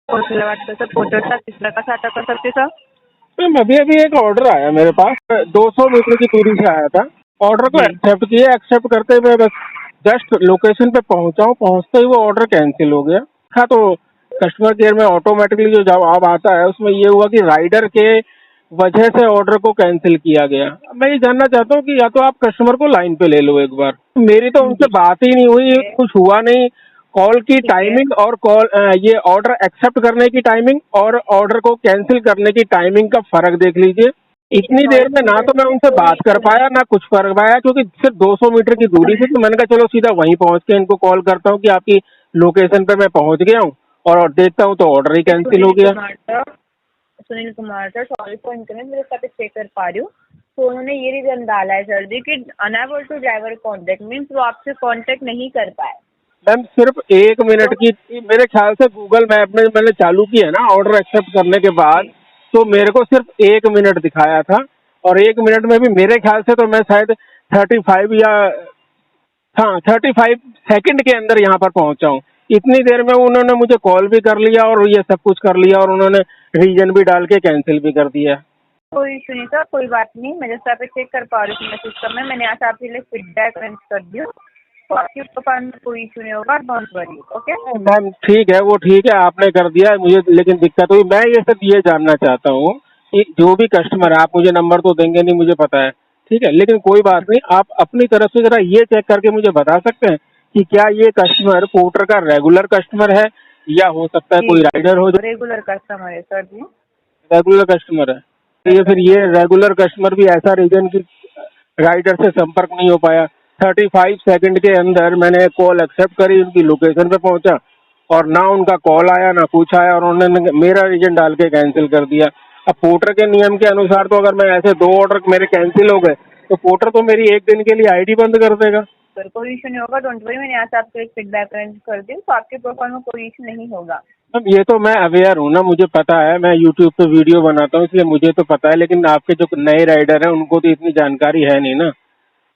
पोहोचलं वाटतं सर, पोहोचवता तिसरा कसा आता कर सकते सर? मैम अभी अभी एक ऑर्डर आया मेरे पास, 200 मीटर की दूरी से आया था। ऑर्डर को जी। एक्सेप्ट किया, एक्सेप्ट करते हुए बस जस्ट लोकेशन पे पहुंचा हूँ, पहुंचते ही वो ऑर्डर कैंसिल हो गया। हाँ, तो कस्टमर केयर में ऑटोमेटिकली जो जवाब आता है उसमें ये हुआ कि राइडर के वजह से ऑर्डर को कैंसिल किया गया। मैं ये जानना चाहता हूँ कि या तो आप कस्टमर को लाइन पे ले लो एक बार। मेरी तो उनसे बात ही नहीं हुई, कुछ हुआ नहीं। कॉल की टाइमिंग और ये ऑर्डर एक्सेप्ट करने की टाइमिंग और ऑर्डर को कैंसिल करने की टाइमिंग का फर्क देख लीजिए। इतनी देर में ना तो मैं उनसे बात कर पाया ना कुछ कर पाया, क्योंकि सिर्फ 200 मीटर की दूरी से। तो मैंने कहा चलो सीधा वहीं पहुंच के इनको कॉल करता हूँ कि आपकी लोकेशन पे मैं पहुंच गया हूँ, और देखता हूँ तो ऑर्डर ही कैंसिल हो गया। Sunil Kumar sir, sorry for inconvenience, मेरे साथ चेक कर पा रही हूँ। तो उन्होंने ये रीजन डाला है सर जी कि unable to driver contact, means वो आपसे कॉन्टेक्ट नहीं कर पाए। मैम सिर्फ 1 मिनट की, मेरे ख्याल से गूगल मैप में मैंने चालू किया ना ऑर्डर एक्सेप्ट करने के बाद, तो मेरे को सिर्फ 1 मिनट दिखाया था, और 1 मिनट में भी मेरे ख्याल से तो मैं शायद 35 या 35 सेकंड के अंदर यहाँ पर पहुंचा हूँ। इतनी देर में उन्होंने मुझे कॉल भी कर लिया और ये सब कुछ कर लिया, और उन्होंने रीजन भी डाल के कैंसिल भी कर दिया। कोई इशू नहीं सर, कोई बात नहीं। मैं जैसे आप चेक कर पा रही हूँ मैं सिस्टम में, मैंने आज आपके लिए फीडबैक अरेंज कर दिया, तो आपके प्रोफाइल में कोई इशू नहीं होगा, डोंट वरी। ओके मैम ठीक है, वो ठीक है, आपने कर दिया है मुझे, लेकिन दिक्कत हुई। मैं ये सब ये जानना चाहता हूँ कि जो भी कस्टमर है, आप मुझे नंबर तो देंगे नहीं मुझे पता है, ठीक है, लेकिन कोई बात नहीं, आप अपनी तरफ से जरा ये चेक करके मुझे बता सकते हैं कि क्या ये कस्टमर पोर्टर का रेगुलर कस्टमर है, या हो सकता है कोई राइडर हो जो रेगुलर कस्टमर है सर जी। रेगुलर कस्टमर है। तो ये फिर ये रेगुलर कस्टमर भी ऐसा रीजन की राइडर से संपर्क नहीं हो पाया। 35 सेकंड के अंदर मैंने कॉल एक्सेप्ट करी, उनकी लोकेशन पे पहुंचा, और ना उनका कॉल आया ना कुछ आया, और उन्होंने मेरा रीजन डाल के कैंसिल कर दिया। अब पोर्टर के नियम के अनुसार तो अगर मैं ऐसे 2 ऑर्डर मेरे कैंसिल हो गए तो पोर्टर तो मेरी 1 दिन के लिए आईडी बंद कर देगा। सर कोई इशू नहीं होगा, डोंट वरी। मैंने आज आपको एक फीडबैक अरेंज कर दी, तो आपके प्रोफाइल में कोई इशू नहीं होगा। अब ये तो मैं अवेयर हूँ ना, मुझे पता है, मैं यूट्यूब पे वीडियो बनाता हूँ इसलिए मुझे तो पता है, लेकिन आपके जो नए राइडर हैं उनको तो इतनी जानकारी है नहीं ना।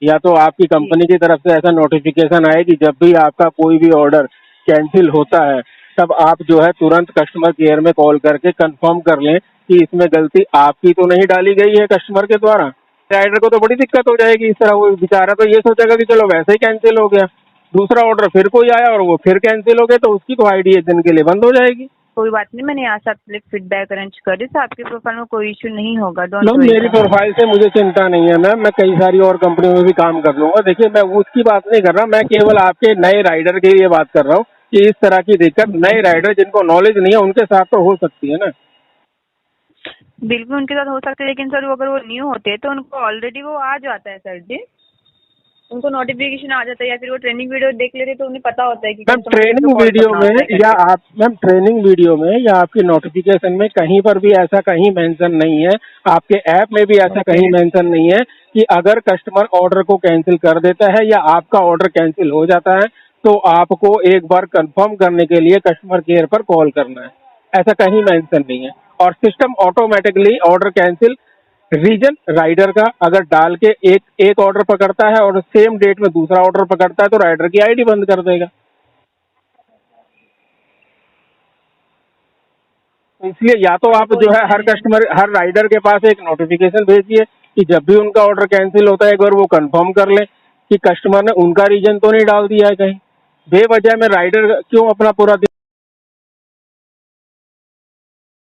या तो आपकी कंपनी की तरफ से ऐसा नोटिफिकेशन आए कि जब भी आपका कोई भी ऑर्डर कैंसिल होता है तब आप जो है तुरंत कस्टमर केयर में कॉल करके कंफर्म कर लें कि इसमें गलती आपकी तो नहीं डाली गई है कस्टमर के द्वारा। राइडर को तो बड़ी दिक्कत हो जाएगी इस तरह। वो बेचारा तो ये सोचेगा कि चलो वैसे ही कैंसिल हो गया, दूसरा ऑर्डर फिर कोई आया और वो फिर कैंसिल हो गया, तो उसकी तो आईडी 1 दिन के लिए बंद हो जाएगी। कोई बात नहीं, मैंने आज आपके लिए फीडबैक अरेंज कर दी, तो आपके प्रोफाइल में कोई इशू नहीं होगा, डोंट मैम वरी। मेरी प्रोफाइल से मुझे चिंता नहीं है मैम, मैं कई सारी और कंपनियों में भी काम कर लूंगा। देखिए मैं उसकी बात नहीं कर रहा, मैं केवल आपके नए राइडर की लिए बात कर रहा हूँ कि इस तरह की दिक्कत नए राइडर जिनको नॉलेज नहीं है उनके साथ तो हो सकती है ना। बिल्कुल उनके साथ हो सकता है, लेकिन सर वो अगर वो न्यू होते हैं तो उनको ऑलरेडी वो आ जाता है सर जी, उनको नोटिफिकेशन आ जाता है, या फिर वो ट्रेनिंग वीडियो देख लेते तो उन्हें पता होता है कि मैम ट्रेनिंग वीडियो में या आप मैम ट्रेनिंग वीडियो में या आपकी नोटिफिकेशन में कहीं पर भी ऐसा कहीं मेंशन नहीं है, आपके ऐप में भी ऐसा कहीं मेंशन नहीं है कि अगर कस्टमर ऑर्डर को कैंसिल कर देता है या आपका ऑर्डर कैंसिल हो जाता है तो आपको एक बार कंफर्म करने के लिए कस्टमर केयर पर कॉल करना है, ऐसा कहीं मेंशन नहीं है। और system automatically order cancel reason rider का अगर डाल के एक ऑर्डर पकड़ता है और सेम डेट में दूसरा ऑर्डर पकड़ता है तो राइडर की आईडी बंद कर देगा। तो इसलिए या तो आप जो है हर कस्टमर हर राइडर के पास एक नोटिफिकेशन भेजिए कि जब भी उनका ऑर्डर कैंसिल होता है एक बार वो कंफर्म कर लें कि कस्टमर ने उनका रीजन तो नहीं डाल दिया है कहीं। बेवजह में राइडर क्यों अपना पूरा